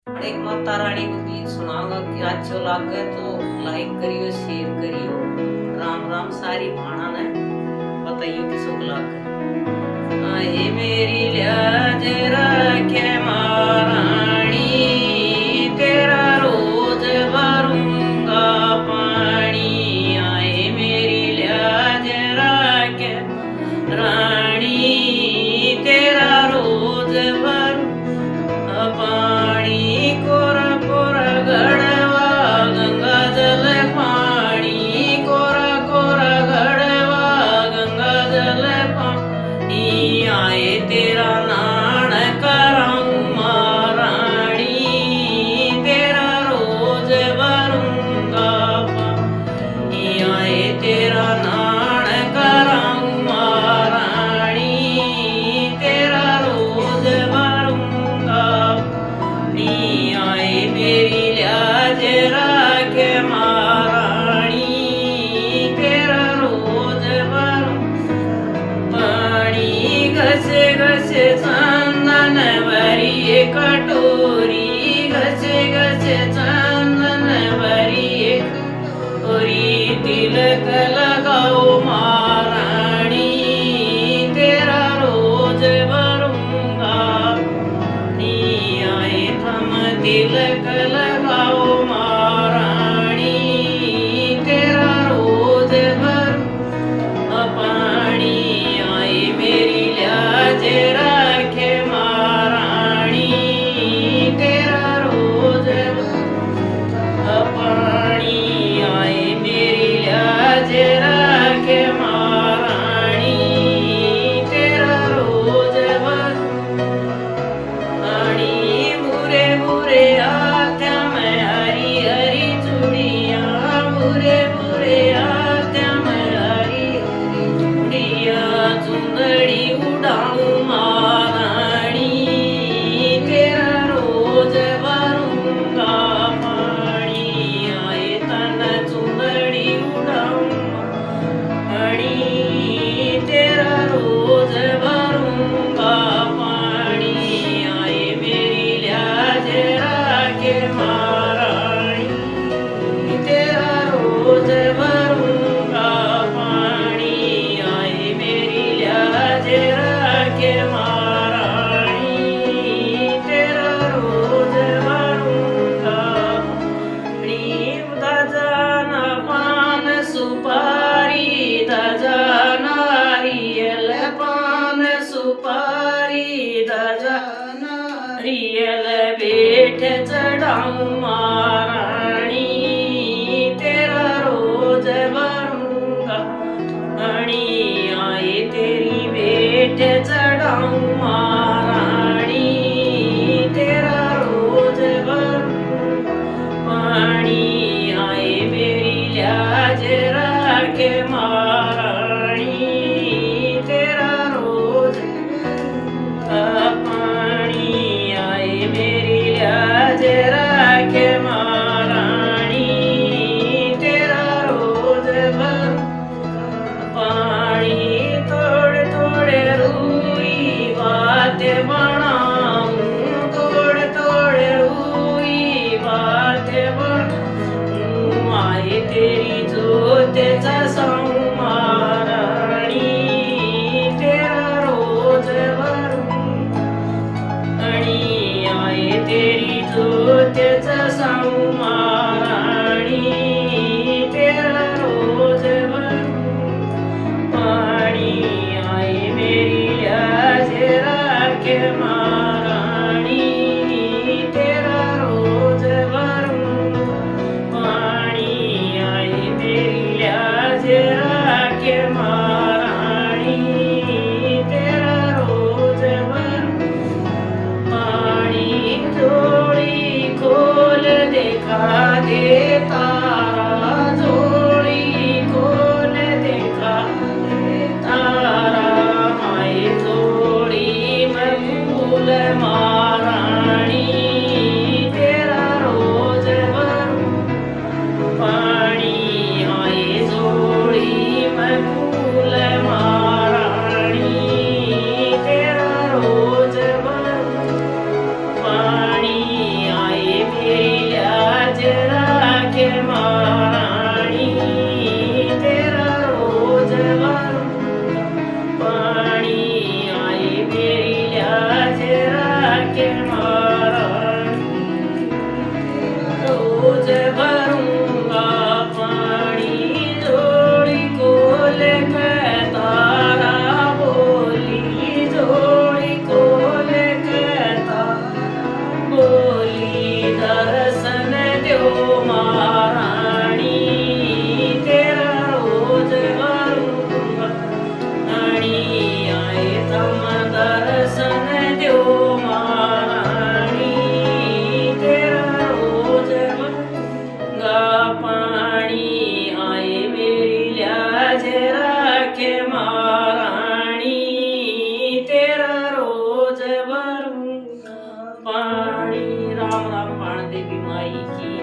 और एक माता रानी को गीत सुनाऊंगा कि अच्छो लागे तो लाइक करियो शेयर करियो। राम राम सारी भाणा ने बताइयो कि सुख लागे। आए मेरी लाज रखे महारानी तेरा रोज भरूंगा पानी। आए मेरी लाज रखे रानी तेरा रोज भरूंगा पानी। कोरा कोरा गढ़वा गंगा जल पानी। कोरा कोरा गढ़वा गंगा जल पानी। आए तेरा नाण कराऊं महारानी तेरा रोज भरूंगा पानी। आए तेरा नाण कराऊं महारानी तेरा रोज भरूंगा पानी। आए मेरी लाज रखे महारानी तेरा रोज भरूं पानी। घसे घसे चंदन भरी कटोरी। घसे घसे चंदन भरी कटोरी। तिलक लगाओ महारानी तेरा रोज भरूंगा पानी। आए थम तिलक लगाओ महारानी तेरा रोज भरूंगा पानी। आए मेरी लाज रखे महारानी तेरा रोज भरूंगा पानी। आए मेरी लाज रखे महारानी तेरा रोज भरूंगा पानी। बुरे बुरे आत्या में हरी हरी चूड़िया। बुरे बुरे आत्या में हरी हरी चूड़िया। चुंदड़ी उड़ाऊं महारानी तेरा रोज भरूंगा पानी। आए तन चुंदड़ी उड़ाऊं महारानी तेरा रोज भरूंगा पानी। आए मेरी लाज रखे महारानी तेरा रोज भरूंगा पानी। आए मेरी लाज रखे महारानी तेरा रोज भरूंगा पानी। दजाना पान सुपारी दजाना नारियल पान सुपारी दजाना नारियल बेट चढ़ाऊं महारानी तेरा रोज भरूंगा पानी। आए तेरी बेट चढ़ाऊं महारानी तेरा रोज भरूंगा पानी। आए मेरी लाज रखे महारानी तेरा रोज भरूंगा पानी। आए मेरी लाज रखे महारानी तेरा रोज भरूंगा पानी। थोड़े थोड़े रूई बात बनाऊं। थोड़े थोड़े रूई बात बनाऊं। आए तेरी जोत जसाऊं महारानी तेरा रोज भरूंगा पानी। आए तेरी जोत जसाऊं महारानी तेरा रोज भरूंगा पानी। आए मेरी लाज रखे महारानी तेरा रोज भरूंगा पानी। आए मेरी लाज रखे महारानी तेरा रोज भरूंगा पानी। जोड़ी खोल देखा दे तारा। जोड़ी खोल देखा दे तारा। आए जोड़ी में फूल महारानी तेरा रोज भरूंगा पानी। आए जोड़ी में फूल महारानी तेरा रोज भरूंगा पानी। आए ब्रह्मांड देवी माई की